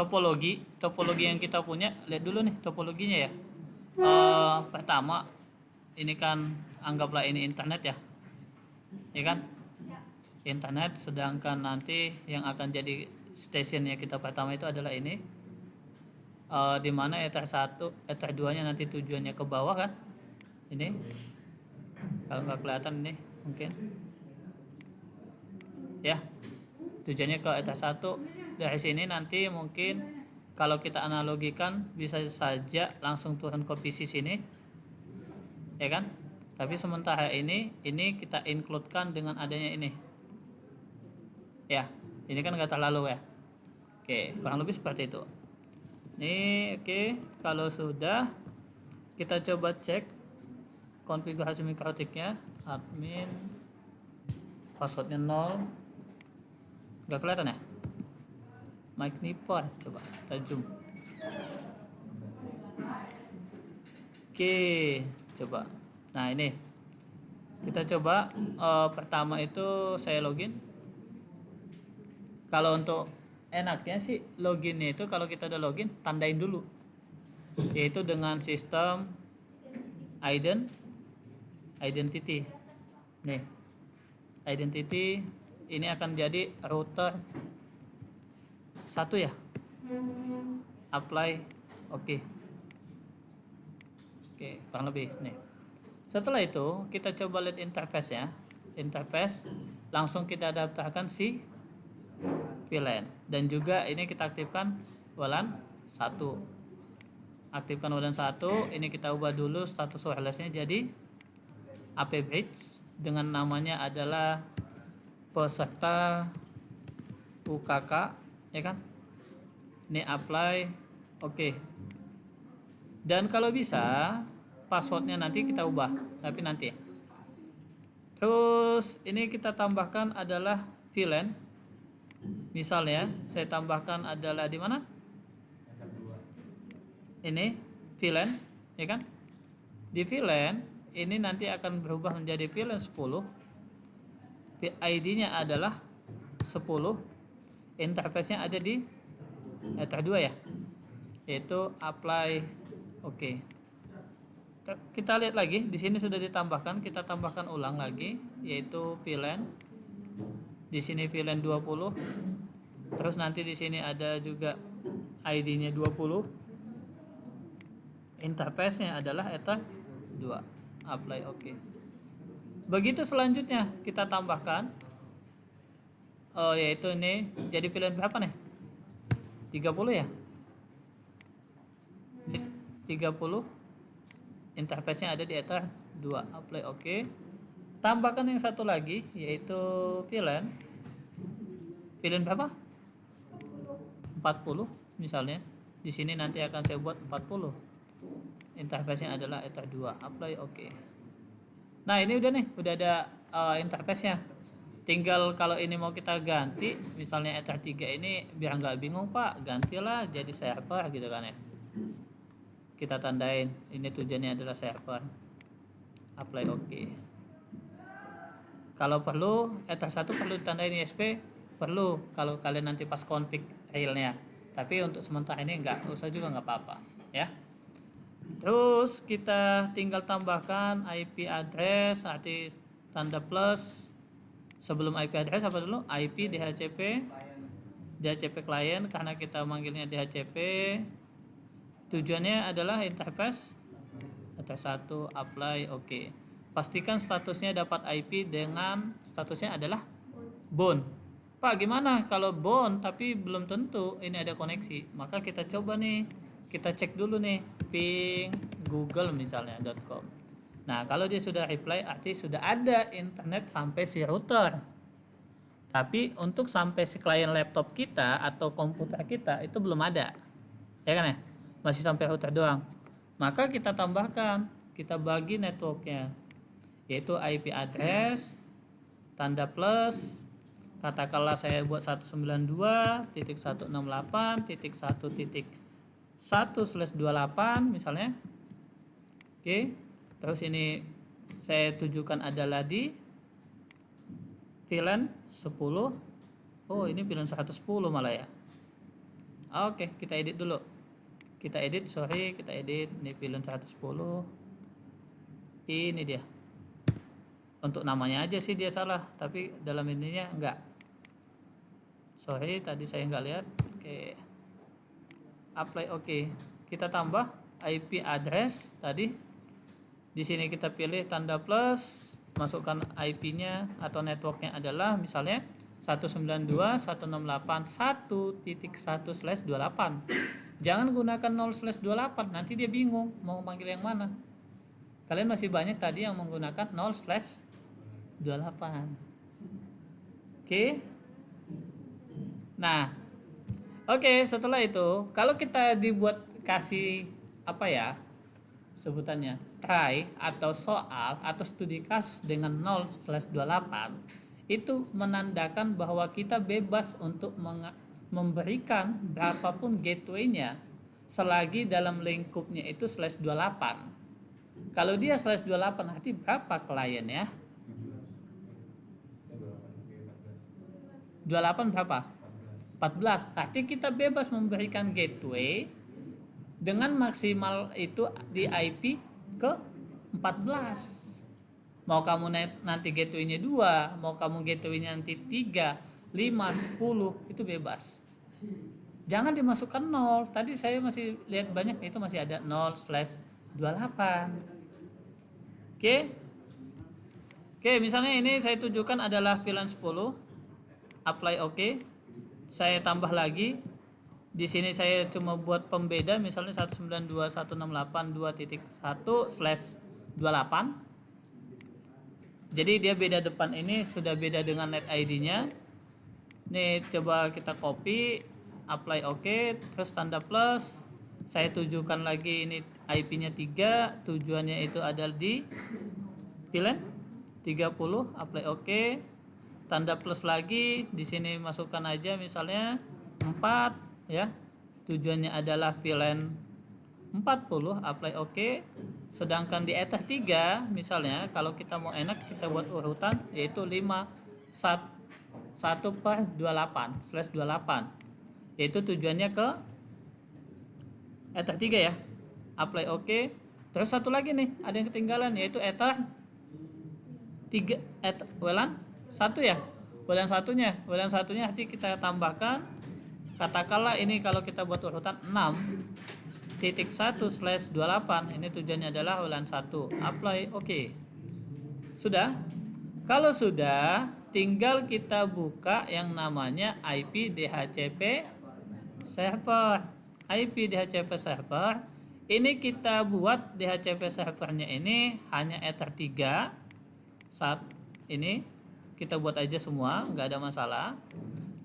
topologi yang kita punya, lihat dulu nih topologinya ya. Pertama ini kan anggaplah ini internet ya, ya kan, internet. Sedangkan nanti yang akan jadi stationnya kita pertama itu adalah ini, di mana ether 1 ether 2 nya nanti tujuannya ke bawah kan, ini kalau nggak kelihatan ini mungkin ya, tujuannya ke ether 1. Dari sini nanti mungkin kalau kita analogikan bisa saja langsung turun ke PC sini, ya kan. Tapi sementara ini kita includekan dengan adanya ini, ya. Ini kan nggak terlalu ya. Oke, kurang lebih seperti itu. Ini oke. Kalau sudah, kita coba cek konfigurasi mikrotiknya. Admin passwordnya 0, nggak kelihatan ya. Mic Nipper, coba kita zoom. Oke, coba. Nah ini kita coba, pertama itu saya login. Kalau untuk enaknya sih loginnya itu, kalau kita udah login tandain dulu, yaitu dengan sistem identity. Nih, identity ini akan jadi router 1 ya. Apply, oke, kurang lebih nih. Setelah itu kita coba lihat interface ya. Interface langsung kita daftarkan si VLAN, dan juga ini kita aktifkan WLAN 1. Aktifkan WLAN 1, ini kita ubah dulu status wirelessnya jadi AP bridge dengan namanya adalah peserta UKK, ya kan. Ini apply, oke. Dan kalau bisa passwordnya nanti kita ubah, tapi nanti. Terus ini kita tambahkan adalah VLAN. Misalnya saya tambahkan adalah di mana? Ini VLAN, ya kan? Di VLAN ini nanti akan berubah menjadi VLAN 10. ID-nya adalah 10. Interface-nya ada di ether 2 ya, yaitu apply, oke. Kita lihat lagi di sini sudah ditambahkan, kita tambahkan ulang lagi, yaitu VLAN. Di sini VLAN 20. Terus nanti di sini ada juga ID-nya 20. Interface-nya adalah ether 2. Apply, oke. Begitu selanjutnya kita tambahkan, yaitu ini jadi VLAN berapa nih? 30 ya. 30. Interface-nya ada di ether 2. Apply, oke. Tambahkan yang satu lagi, yaitu VLAN berapa? 40 misalnya. Di sini nanti akan saya buat 40. Interface-nya adalah ether 2. Apply, oke. Nah, ini udah nih, udah ada interface-nya. Tinggal kalau ini mau kita ganti, misalnya ether 3 ini biar nggak bingung Pak, gantilah jadi server gitu kan ya. Kita tandain ini tujuannya adalah server. Apply, oke. Kalau perlu ether 1 perlu ditandain ISP, perlu kalau kalian nanti pas config realnya. Tapi untuk sementara ini nggak usah juga, nggak apa-apa ya. Terus kita tinggal tambahkan IP address, arti tanda plus. Sebelum IP address apa dulu? IP DHCP client, karena kita manggilnya DHCP. Tujuannya adalah interface ether 1. Apply, oke. Pastikan statusnya dapat IP dengan statusnya adalah bound. Pak, gimana kalau bound tapi belum tentu ini ada koneksi? Maka kita coba nih, kita cek dulu nih ping google misalnya .com. Nah, kalau dia sudah reply arti sudah ada internet sampai si router. Tapi untuk sampai si klien laptop kita atau komputer kita itu belum ada, ya kan ya, masih sampai router doang. Maka kita tambahkan, kita bagi networknya, yaitu IP address tanda plus. Katakanlah saya buat 192.168.1.1/28 misalnya. Oke. Terus ini saya tujukan adalah di VLAN 10. Oh, ini VLAN 110 malah ya. Oke, kita edit dulu. Kita edit ini VLAN 110. Ini dia. Untuk namanya aja sih dia salah, tapi dalam ininya enggak. Sorry, tadi saya enggak lihat. Oke. Apply oke. Kita tambah IP address tadi. Di sini kita pilih tanda plus, masukkan IP-nya atau networknya adalah misalnya 192.168.1.1/28. Jangan gunakan 0/28, nanti dia bingung mau panggil yang mana. Kalian masih banyak tadi yang menggunakan 0/28. Oke. Nah, oke, setelah itu kalau kita dibuat kasih apa ya sebutannya, try atau soal atau studi kasus dengan 0/28, itu menandakan bahwa kita bebas untuk memberikan berapapun gateway-nya selagi dalam lingkupnya itu /28. Kalau dia /28 arti berapa klien ya? 28 berapa? 14. Arti kita bebas memberikan gateway dengan maksimal itu di IP ke 14. Mau kamu nanti gateway-nya 2, mau kamu gateway-nya nanti 3, 5, 10, itu bebas. Jangan dimasukkan 0. Tadi saya masih lihat banyak itu masih ada 0/28. Oke. Oke, misalnya ini saya tujukan adalah VLAN 10. Apply oke. Saya tambah lagi. Di sini saya cuma buat pembeda misalnya 192.168.2.1/28. Jadi dia beda depan ini sudah beda dengan net ID-nya. Nih coba kita copy, apply oke, terus tanda plus. Saya tujukan lagi ini IP-nya 3, tujuannya itu adalah di VLAN 30, apply oke. Tanda plus lagi, di sini masukkan aja misalnya 4 ya. Tujuannya adalah VLAN 40, apply oke. Sedangkan di Ether 3 misalnya kalau kita mau enak kita buat urutan yaitu 1/28/28, yaitu tujuannya ke Ether 3 ya. Apply oke. Terus satu lagi nih ada yang ketinggalan yaitu Ether 3 WLAN 1 ya. WLAN satunya nanti kita tambahkan, katakanlah ini kalau kita buat urutan 6.1/28, ini tujuannya adalah WLAN 1. Apply oke. Sudah? Kalau sudah, tinggal kita buka yang namanya IP DHCP server. IP DHCP server ini kita buat DHCP servernya ini hanya Ether 3. Saat ini kita buat aja semua, nggak ada masalah.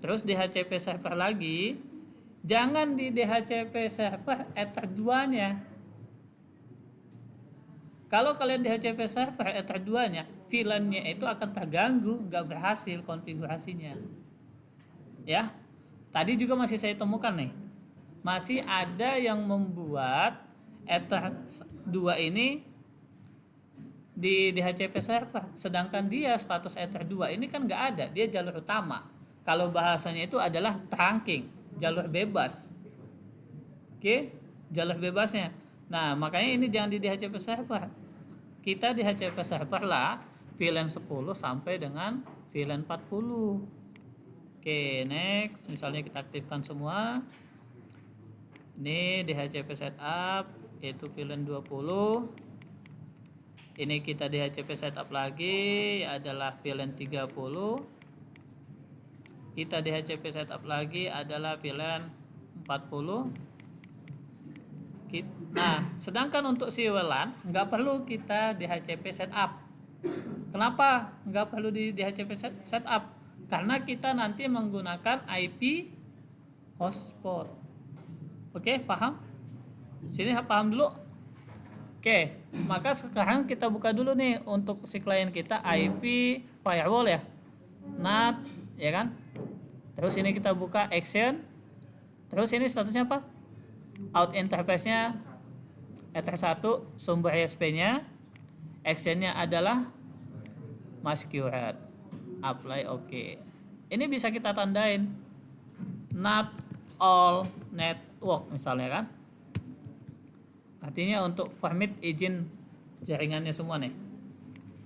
Terus DHCP server lagi, jangan di DHCP server Ether 2-nya. Kalau kalian DHCP server Ether 2-nya, VLAN-nya itu akan terganggu, nggak berhasil konfigurasinya. Ya, tadi juga masih saya temukan nih, masih ada yang membuat Ether 2 ini di DHCP server, sedangkan dia status Ether 2 ini kan nggak ada, dia jalur utama. Kalau bahasanya itu adalah trunking, jalur bebas. Oke, jalur bebasnya. Nah, makanya ini jangan di DHCP server. Kita DHCP server lah VLAN 10 sampai dengan VLAN 40. Oke, next. Misalnya kita aktifkan semua. Ini DHCP setup yaitu VLAN 20. Ini kita DHCP setup lagi adalah VLAN 30. Kita DHCP setup lagi adalah VLAN 40. Nah, sedangkan untuk si WLAN nggak perlu kita DHCP setup. Kenapa nggak perlu di DHCP setup? Karena kita nanti menggunakan IP hotspot. Oke, paham? Sini paham dulu. Oke, maka sekarang kita buka dulu nih untuk si klien kita IP firewall ya, NAT ya kan. Terus ini kita buka action. Terus ini statusnya apa? Out interface-nya Ether 1, sumber ISP-nya, action-nya adalah masquerade. Apply oke. Ini bisa kita tandain NAT all network misalnya kan. Artinya untuk permit izin jaringannya semua nih.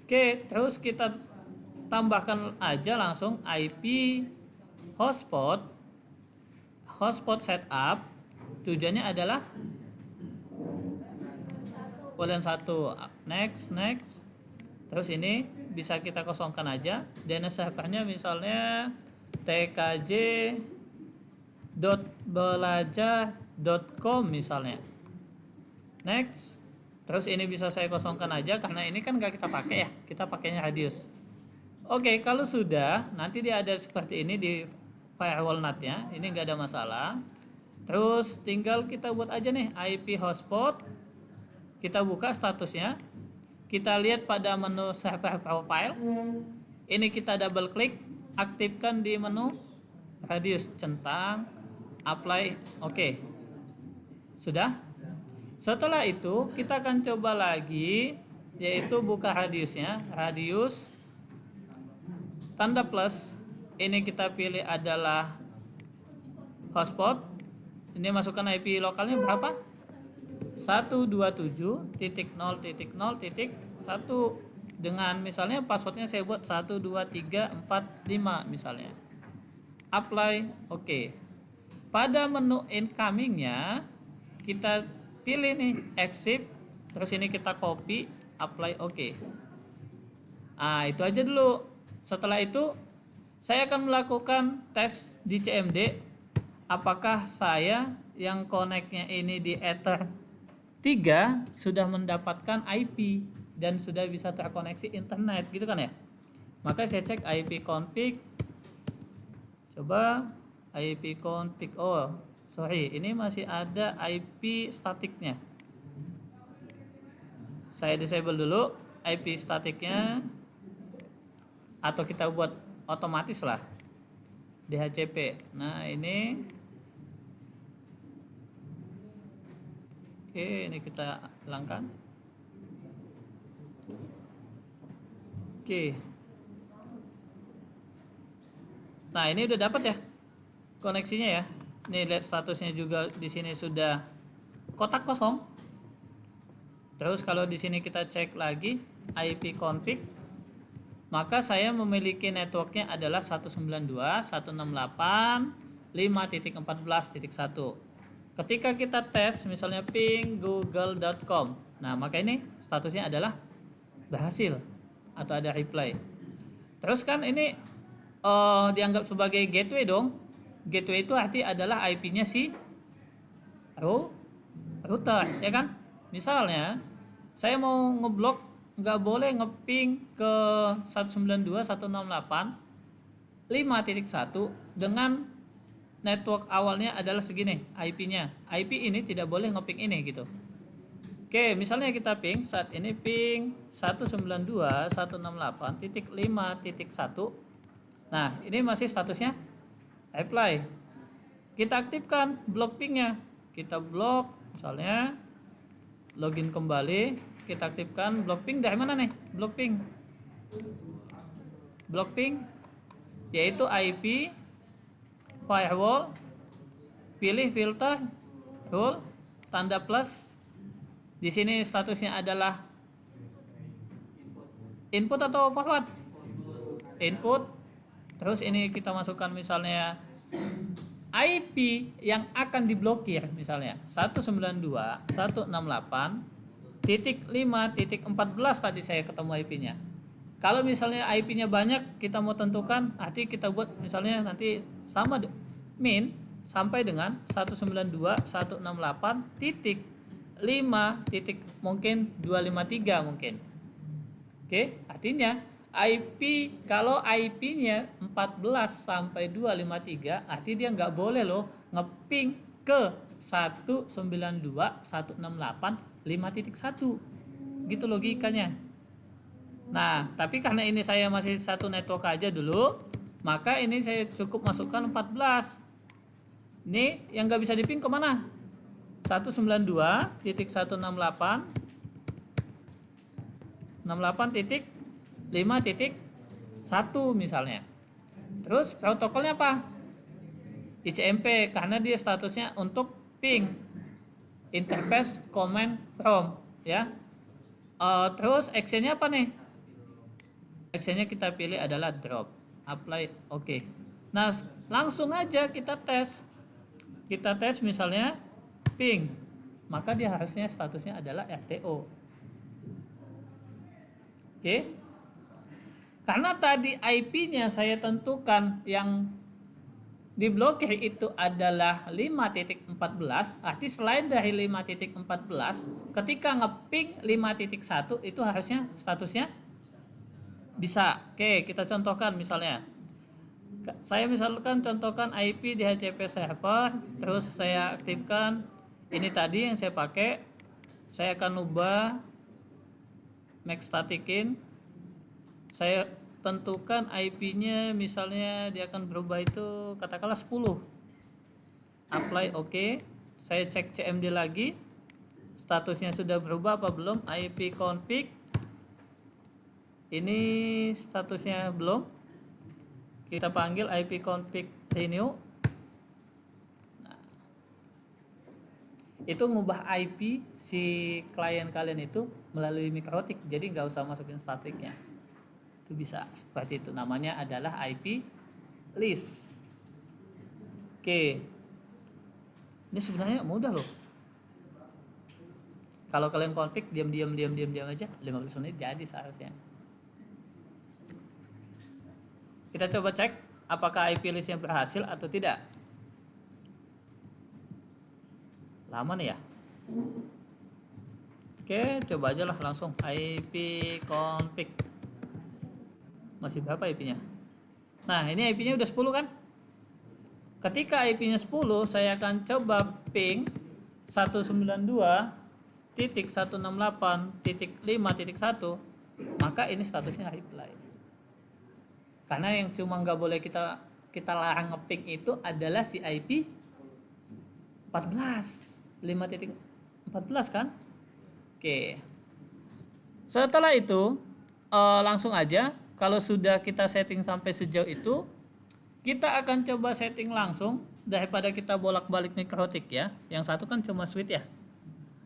Oke, terus kita tambahkan aja langsung IP hotspot setup. Tujuannya adalah kalian satu, next. Terus ini bisa kita kosongkan aja. DNS servernya misalnya tkj.belajar.com misalnya. Next. Terus ini bisa saya kosongkan aja karena ini kan nggak kita pakai ya. Kita pakainya radius. Oke, kalau sudah nanti dia ada seperti ini di firewall NAT-nya. Ini nggak ada masalah. Terus tinggal kita buat aja nih IP hotspot. Kita buka statusnya. Kita lihat pada menu server profile. Ini kita double klik, aktifkan di menu radius centang, apply, oke. Sudah? Setelah itu kita akan coba lagi, yaitu buka radiusnya, radius tanda plus. Ini kita pilih adalah hotspot. Ini masukkan IP lokalnya berapa? 127.0.0.1 dengan misalnya passwordnya saya buat 12345 misalnya. Apply, oke. Pada menu incomingnya kita pilih nih accept, terus ini kita copy, apply, oke. Nah itu aja dulu. Setelah itu saya akan melakukan tes di CMD. Apakah saya yang connect-nya ini di Ether 3 sudah mendapatkan IP dan sudah bisa terkoneksi internet gitu kan ya. Maka saya cek IP config. Coba IP config. Oh, sorry, ini masih ada IP statiknya. Saya disable dulu IP statiknya, atau kita buat otomatis lah DHCP. Nah, ini oke, ini kita hilangkan. Oke. Nah, ini udah dapat ya koneksinya ya. Nih lihat statusnya juga di sini sudah kotak kosong. Terus kalau di sini kita cek lagi IP config, maka saya memiliki networknya adalah 192.168.5.14.1. Ketika kita tes misalnya ping google.com, nah maka ini statusnya adalah berhasil atau ada reply. Terus kan ini dianggap sebagai gateway dong. Gateway itu arti adalah IP-nya si router, ya kan? Misalnya saya mau ngeblok, nggak boleh ngeping ke 192.168.5.1 dengan network awalnya adalah segini IP-nya. IP ini tidak boleh ngeping ini gitu. Oke, misalnya kita ping saat ini ping 192.168.5.1. Nah, ini masih statusnya apply. Kita aktifkan blok pingnya. Kita blok, misalnya login kembali, kita aktifkan blok ping dari mana nih? Blok ping yaitu IP firewall, pilih filter rule tanda plus. Di sini statusnya adalah input atau forward? Input. Terus ini kita masukkan misalnya IP yang akan diblokir misalnya 192.168.5.14 tadi saya ketemu IP-nya. Kalau misalnya IP-nya banyak, kita mau tentukan, arti kita buat misalnya nanti sama min sampai dengan 192.168.5 mungkin 253 mungkin. Oke, artinya IP kalau IP-nya 14 sampai 253, arti dia nggak boleh loh ngeping ke 192.168.5.1. Gitu logikanya. Nah, tapi karena ini saya masih satu network aja dulu, maka ini saya cukup masukkan 14. Ini yang nggak bisa diping kemana? 192.168.5.1 misalnya. Terus protokolnya apa? ICMP karena dia statusnya untuk ping, interface command prompt ya. Terus actionnya apa nih? Actionnya kita pilih adalah drop, apply, oke. Nah langsung aja kita tes misalnya ping, maka dia harusnya statusnya adalah RTO. Oke. Karena tadi IP-nya saya tentukan yang diblokir itu adalah 5.14, arti selain dari 5.14, ketika ngeping 5.1 itu harusnya statusnya bisa. Oke, kita contohkan misalnya. Saya misalkan contohkan IP di DHCP server, terus saya aktifkan ini tadi yang saya pakai. Saya akan ubah make statikin. Saya tentukan IP-nya misalnya dia akan berubah itu katakanlah 10. Apply oke. Saya cek CMD lagi. Statusnya sudah berubah apa belum? IP config. Ini statusnya belum. Kita panggil IP config renew. Nah, itu ngubah IP si klien kalian itu melalui mikrotik, jadi nggak usah masukin statiknya. Itu bisa seperti itu, namanya adalah IP list. Oke, ini sebenarnya mudah loh. Kalau kalian config diam aja 15 menit jadi seharusnya. Kita coba cek apakah IP listnya berhasil atau tidak. Lama nih ya. Oke, coba aja lah langsung IP config. Masih berapa IP-nya? Nah, ini IP-nya udah 10 kan? Ketika IP-nya 10, saya akan coba ping 192.168.5.1, maka ini statusnya reply. Karena yang cuma nggak boleh kita larang ngeping itu adalah si IP 14, 5.14 kan? Oke. Setelah itu langsung aja, kalau sudah kita setting sampai sejauh itu, kita akan coba setting langsung daripada kita bolak-balik mikrotik ya. Yang satu kan cuma switch ya.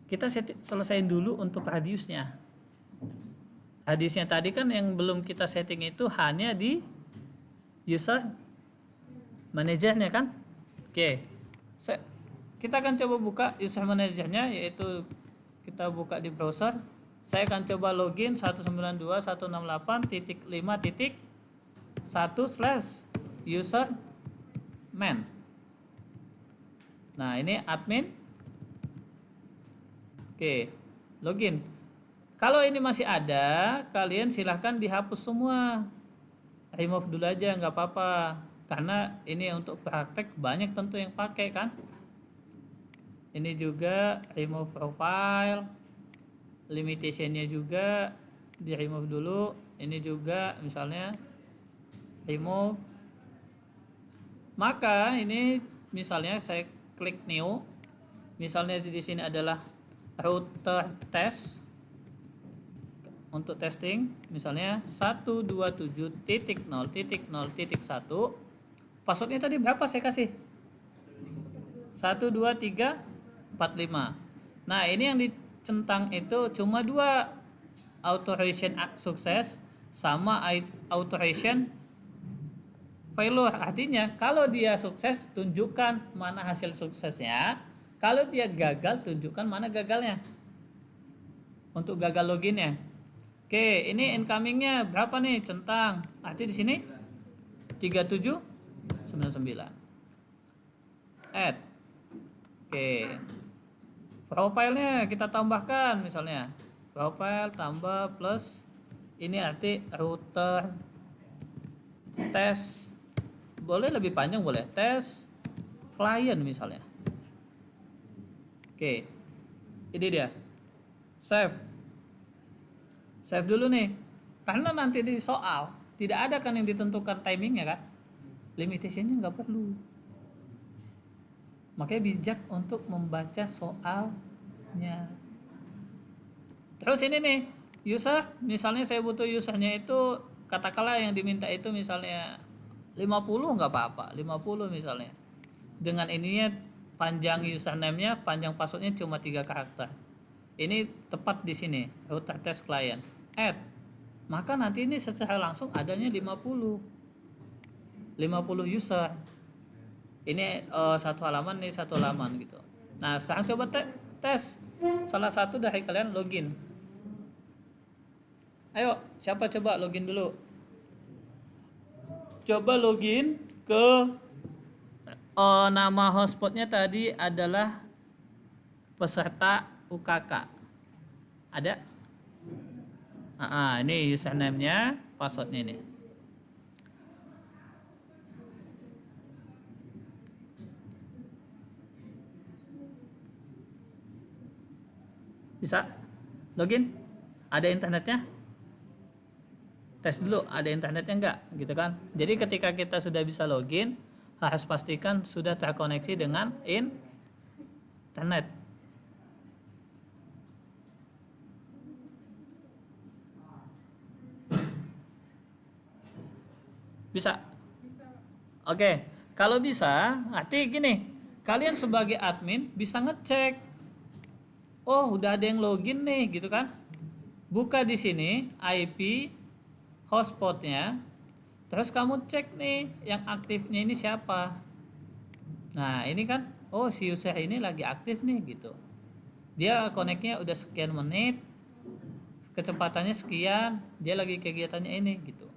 Kita selesaiin dulu untuk radiusnya. Radiusnya tadi kan yang belum kita setting itu hanya di user manajernya kan. Oke, kita akan coba buka user manajernya, yaitu kita buka di browser. Saya akan coba login 192.168.1/user man. Nah ini admin. Oke, login. Kalau ini masih ada, kalian silahkan dihapus semua, remove dulu aja nggak apa-apa, karena ini untuk praktek banyak tentu yang pakai kan. Ini juga remove profile, limitationnya juga di remove dulu. Ini juga misalnya remove. Maka ini misalnya saya klik new, misalnya di sini adalah router test. Untuk testing misalnya 127.0.0.1. Passwordnya tadi berapa saya kasih? 12345. Nah ini yang dicentang itu cuma 2, authorization sukses sama authorization failure. Artinya kalau dia sukses tunjukkan mana hasil suksesnya, kalau dia gagal tunjukkan mana gagalnya. Untuk gagal loginnya. Oke, ini incomingnya berapa nih? Centang. Arti di sini 3799. Add. Oke. Profilnya kita tambahkan misalnya. Profile tambah plus ini arti router tes. Boleh lebih panjang boleh. Tes client misalnya. Oke. Ini dia. Save dulu nih, karena nanti di soal tidak ada kan yang ditentukan timingnya kan, limitationnya nggak perlu. Makanya bijak untuk membaca soalnya. Terus ini nih user, misalnya saya butuh usernya itu katakanlah yang diminta itu misalnya 50 nggak apa-apa, 50 misalnya. dengan ininya panjang username-nya, panjang password-nya cuma 3 karakter. Ini tepat di sini, router test client. Add. Maka nanti ini secara langsung adanya 50 user. Ini satu halaman, ini satu halaman gitu. Nah, sekarang coba tes. Salah satu dari kalian login. Ayo, siapa coba login dulu? Coba login ke nama hotspotnya tadi adalah peserta UKK. Ada? Ini username-nya, password-nya ini. Bisa? Login? Ada internetnya? Tes dulu, ada internetnya enggak? Gitu kan? Jadi ketika kita sudah bisa login, harus pastikan sudah terkoneksi dengan internet. Bisa? Oke, kalau bisa, arti gini, kalian sebagai admin bisa ngecek. Oh, udah ada yang login nih, gitu kan? Buka di sini IP hotspotnya, terus kamu cek nih yang aktifnya ini siapa. Nah, ini kan, oh si user ini lagi aktif nih, gitu. Dia connect-nya udah sekian menit, kecepatannya sekian, dia lagi kegiatannya ini, gitu.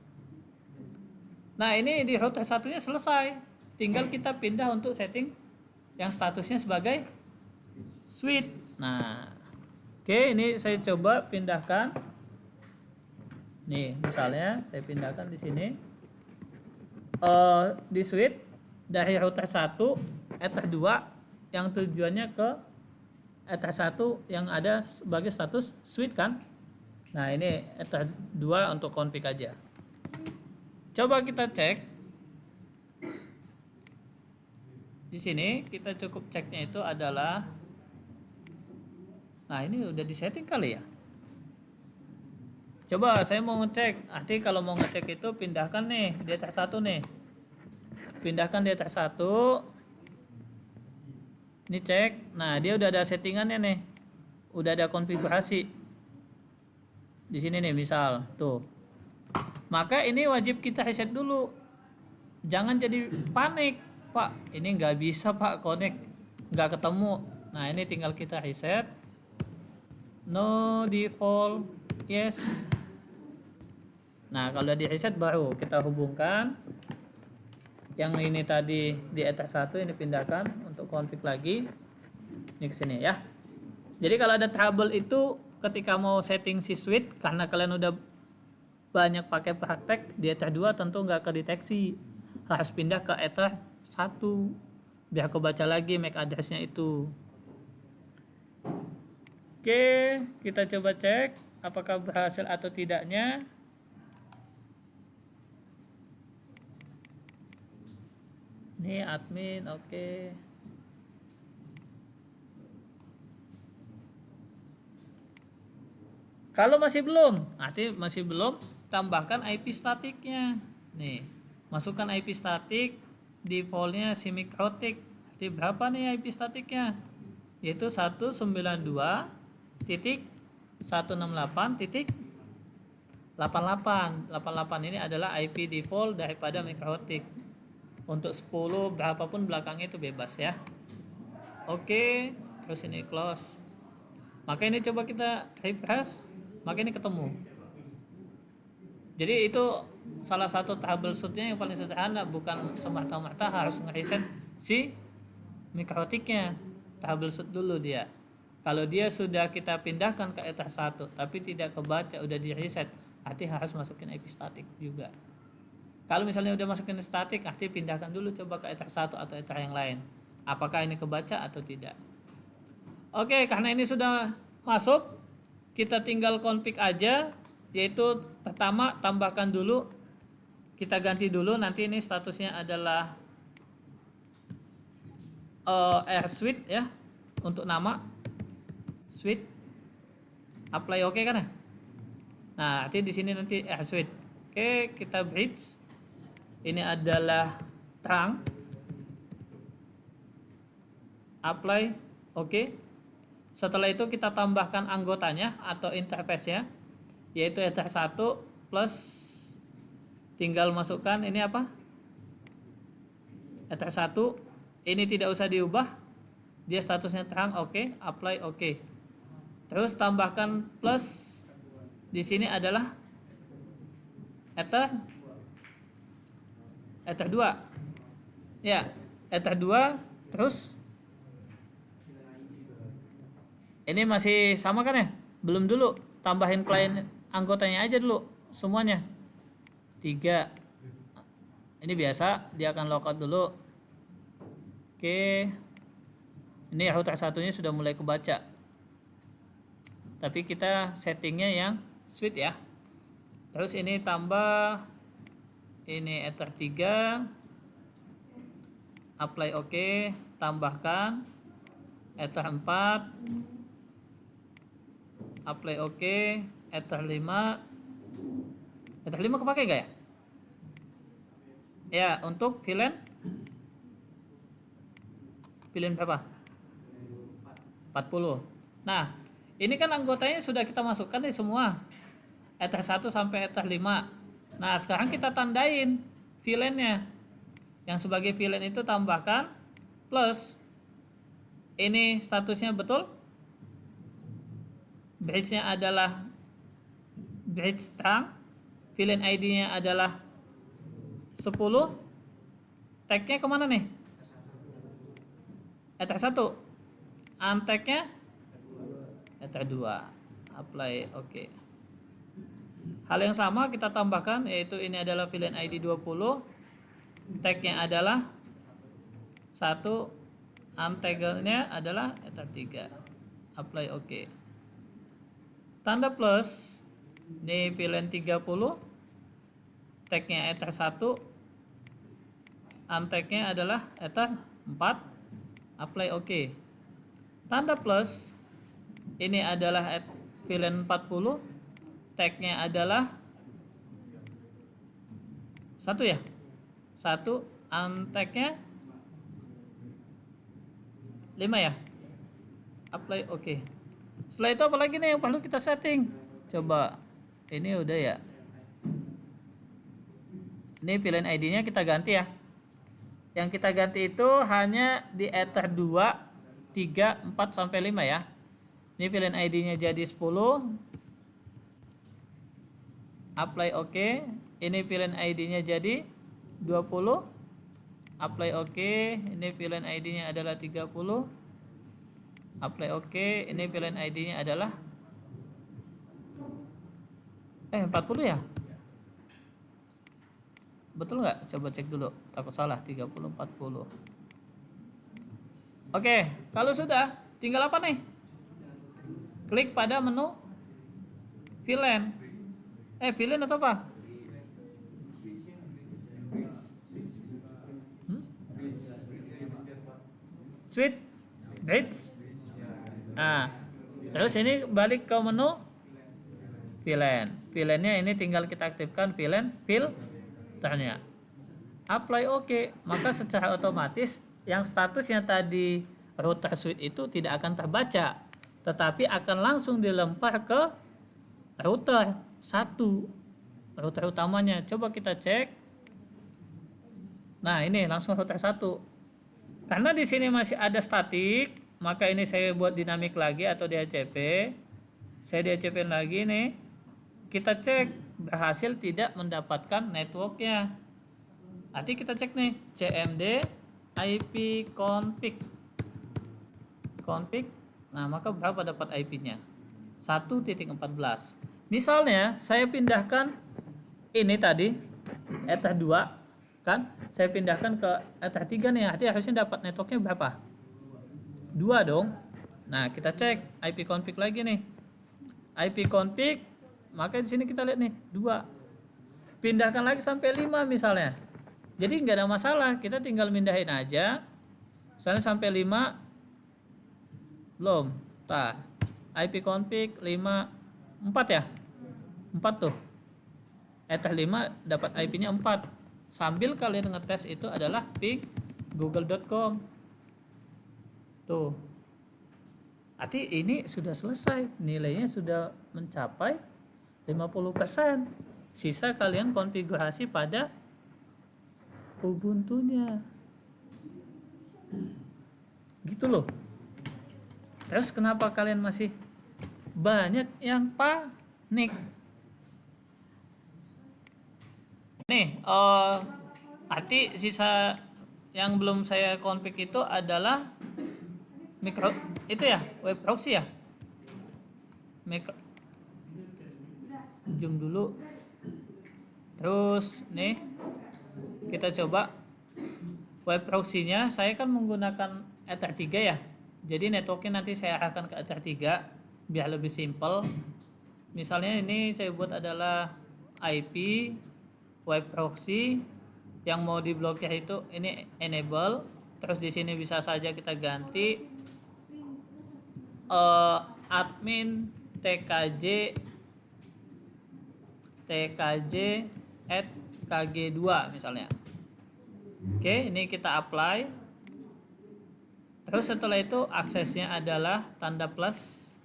Nah, ini di router satunya selesai. Tinggal kita pindah untuk setting yang statusnya sebagai switch. Nah, oke, ini saya coba pindahkan. Nih, misalnya saya pindahkan di sini. Di switch dari router 1 ether 2 yang tujuannya ke ether 1 yang ada sebagai status switch kan. Nah, ini ether 2 untuk config aja. Coba kita cek. Di sini kita cukup ceknya itu adalah, nah ini udah disetting kali ya. Coba saya mau ngecek. Arti kalau mau ngecek itu pindahkan nih di ether 1 nih. Pindahkan di ether 1. Ini cek. Nah, dia udah ada settingannya nih. Udah ada konfigurasi. Di sini nih misal, tuh. Maka ini wajib kita reset dulu. Jangan jadi panik, Pak. Ini nggak bisa Pak connect, nggak ketemu. Nah, ini tinggal kita reset. No default, yes. Nah, kalau udah di reset baru kita hubungkan. Yang ini tadi di ether 1 ini pindahkan untuk config lagi. Ini ke sini ya. Jadi kalau ada trouble itu ketika mau setting si switch, karena kalian udah banyak pakai praktek di ether 2 tentu nggak kedeteksi. Harus pindah ke ether 1 biar kebaca lagi MAC address-nya itu. Oke, kita coba cek apakah berhasil atau tidaknya. Ini admin, oke. Kalau masih belum, arti masih belum, tambahkan IP statiknya. Nih, masukkan IP statik, defaultnya simikrotik. Arti berapa nih IP statiknya? Yaitu 192.168.88. 88 ini adalah IP default daripada mikrotik. Untuk 10 berapapun belakangnya itu bebas ya. Oke, terus ini close. Maka ini coba kita refresh, maka ini ketemu. Jadi itu salah satu troubleshootnya yang paling sederhana, bukan semata-mata harus ngereset si mikrotiknya. Troubleshoot dulu dia. Kalau dia sudah kita pindahkan ke ether 1 tapi tidak kebaca, udah di reset, arti harus masukin IP statik juga. Kalau misalnya udah masukin statik, arti pindahkan dulu coba ke ether 1 atau ether yang lain. Apakah ini kebaca atau tidak. Oke, karena ini sudah masuk, kita tinggal config aja. Yaitu pertama tambahkan dulu, kita ganti dulu, nanti ini statusnya adalah air switch ya, untuk nama switch. Apply oke kan ya. Nah, nanti di sini nanti air switch. Oke, kita bridge. Ini adalah terang. apply oke. Setelah itu kita tambahkan anggotanya atau interface-nya, yaitu Ether 1 plus, tinggal masukkan ini apa, Ether 1 ini tidak usah diubah, dia statusnya terang, oke, apply oke. Terus tambahkan plus, di sini adalah Ether 2 ya, Ether 2. Terus ini masih sama kan ya, belum dulu, tambahin klien anggotanya aja dulu semuanya 3. Ini biasa dia akan logout dulu. Oke, ini router satunya sudah mulai kebaca, tapi kita settingnya yang switch ya. Terus ini tambah ini Ether 3, apply oke, tambahkan Ether 4, apply oke, Ether 5. Ether 5 kepake gak ya? Ya, untuk VLAN berapa? 40. Nah, ini kan anggotanya sudah kita masukkan nih semua, Ether 1 sampai Ether 5. Nah, sekarang kita tandain VLAN-nya. Yang sebagai VLAN itu tambahkan plus, ini statusnya betul, bridge-nya adalah bridge terang, VLAN ID-nya adalah 10, tag-nya kemana nih? Ether 1, untag-nya Ether 2, apply oke. Hal yang sama kita tambahkan, yaitu ini adalah VLAN ID 20, tag-nya adalah 1, untag-nya adalah Ether 3, apply oke. Tanda plus, ini VLAN 30, tag-nya Ether 1, untag-nya adalah Ether 4, apply oke. Tanda plus, ini adalah VLAN 40, tag-nya adalah 1 ya, 1, untag-nya 5 ya, apply oke. Setelah itu apa lagi nih yang perlu kita setting? Coba, ini udah ya. Ini VLAN ID-nya kita ganti ya. Yang kita ganti itu hanya di Ether 2, 3, 4 sampai 5 ya. Ini VLAN ID-nya jadi 10. Apply oke. Ini VLAN ID-nya jadi 20. Apply oke. Ini VLAN ID-nya adalah 30. Apply oke. Ini VLAN ID-nya adalah 40 ya. Betul nggak? Coba cek dulu, takut salah. 30, 40. Oke, kalau sudah, tinggal apa nih? Klik pada menu VLAN. VLAN atau apa? Switch, bridge. Nah, terus ini balik ke menu VLAN. VLAN-nya ini tinggal kita aktifkan VLAN filternya. Apply oke, maka secara otomatis yang statusnya tadi router switch itu tidak akan terbaca, tetapi akan langsung dilempar ke router 1, router utamanya. Coba kita cek. Nah, ini langsung router 1. Karena di sini masih ada statik, maka ini saya buat dinamik lagi atau DHCP. Saya DHCP lagi nih. Kita cek berhasil tidak mendapatkan networknya. Arti kita cek nih cmd IP config. Nah, maka berapa dapat IP-nya? 1.14. Misalnya saya pindahkan ini tadi Ether 2 kan, saya pindahkan ke Ether 3 nih, artinya harusnya dapat networknya berapa? 2 dong. Nah, kita cek IP config lagi nih. IP config, maka di sini kita lihat nih 2. Pindahkan lagi sampai 5 misalnya. Jadi nggak ada masalah, kita tinggal mindahin aja. Misalnya sampai 5 belum. IP config 5 4 ya? 4 tuh. Ether 5 dapat IP-nya 4. Sambil kalian ngetes itu adalah ping google.com. Tuh. Arti ini sudah selesai, nilainya sudah mencapai 50%. Sisa kalian konfigurasi pada Ubuntu-nya. Gitu loh. Terus kenapa kalian masih banyak yang panik? Nih, arti sisa yang belum saya config itu adalah mikro itu ya, web proxy ya. Zoom dulu. Terus nih kita coba web proxy-nya. Saya kan menggunakan Ether 3 ya. Jadi networknya nanti saya arahkan ke Ether 3 biar lebih simple. Misalnya ini saya buat adalah IP web proxy yang mau diblokir itu ini enable. Terus di sini bisa saja kita ganti admin tkj at kg2 misalnya. Oke, ini kita apply. Terus setelah itu aksesnya adalah tanda plus.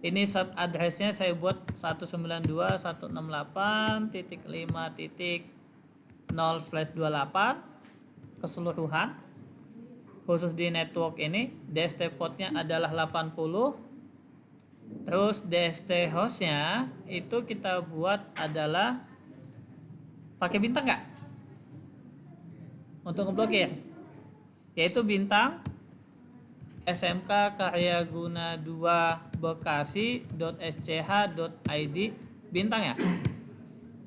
Ini set addressnya saya buat 192.168.5.0/28 keseluruhan. Khusus di network ini DST portnya adalah 80. Terus DST hostnya itu kita buat adalah pakai bintang nggak? Untuk ngeblokir, yaitu bintang SMK Karyaguna 2 Bekasi.sch.id bintang ya,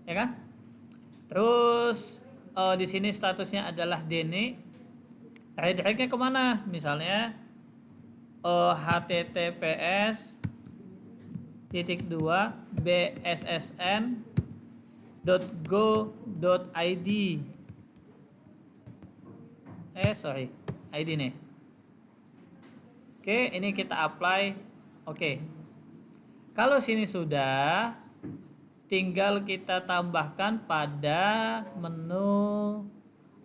ya kan? Terus di sini statusnya adalah DNI. Redirectnya kemana? Misalnya https://bssn.go.id ID nih. Oke, ini kita apply. Oke. Kalau sini sudah, tinggal kita tambahkan pada menu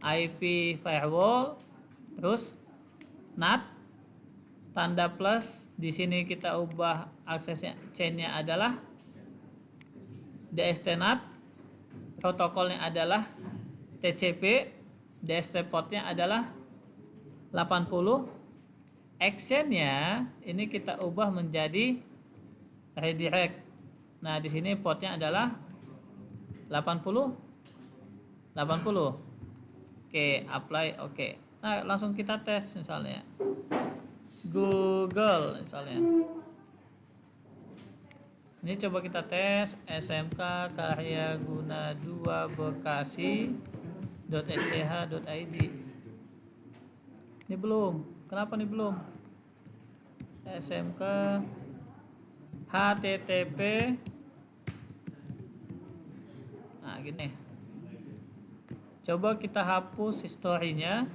IP firewall, terus NAT tanda plus. Di sini kita ubah aksesnya chainnya adalah DST NAT, protokolnya adalah TCP, DST portnya adalah 80. Actionnya ini kita ubah menjadi redirect. Nah, di sini portnya adalah 80. Oke, apply. Oke. Nah, langsung kita tes misalnya. Google misalnya. Ini coba kita tes SMK Karyaguna 2 Bekasi.sch.id. Ini belum. Kenapa nih belum? SMK HTTP. Nah, gini. Coba kita hapus historinya.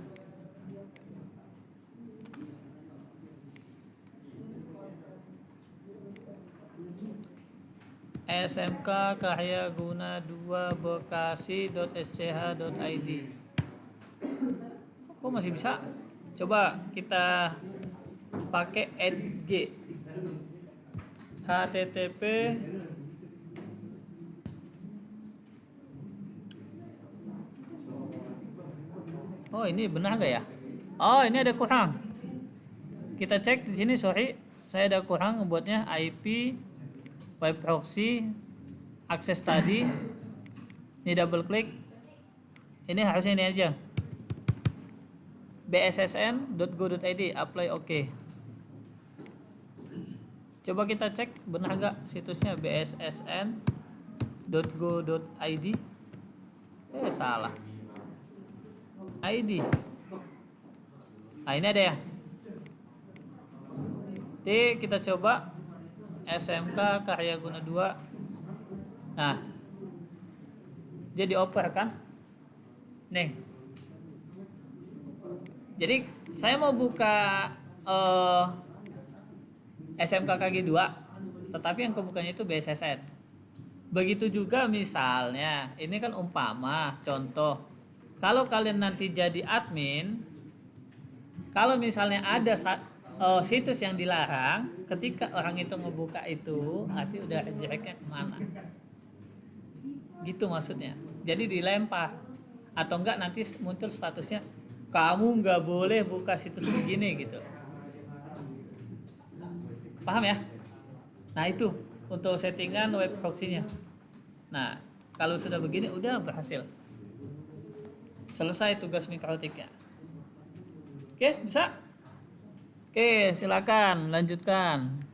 SMK Karyaguna 2 Bekasi.sch.id. Kok masih bisa? Coba kita pakai @g http Oh, ini benar nggak ya? Oh, ini ada kurang. Kita cek di sini, sorry, saya ada kurang membuatnya IP web proxy akses tadi. Ini double klik. Ini harusnya ini aja. bssn.go.id apply oke. Coba kita cek benar gak situsnya bssn.go.id. Salah ID. Nah, ini ada ya. Oke, kita coba SMK Karyaguna 2. Nah, dia dioper kan. Nih, jadi saya mau buka SMK KG 2, tetapi yang kebukanya itu BSSN. Begitu juga misalnya, ini kan umpama, contoh. Kalau kalian nanti jadi admin, kalau misalnya ada situs yang dilarang, ketika orang itu ngebuka itu arti udah redirectnya kemana gitu maksudnya. Jadi dilempar atau enggak nanti muncul statusnya kamu nggak boleh buka situs begini gitu, paham ya? Nah itu untuk settingan web proxy-nya. Nah kalau sudah begini udah berhasil, selesai tugas mikrotiknya. Oke, bisa? Oke, silakan lanjutkan.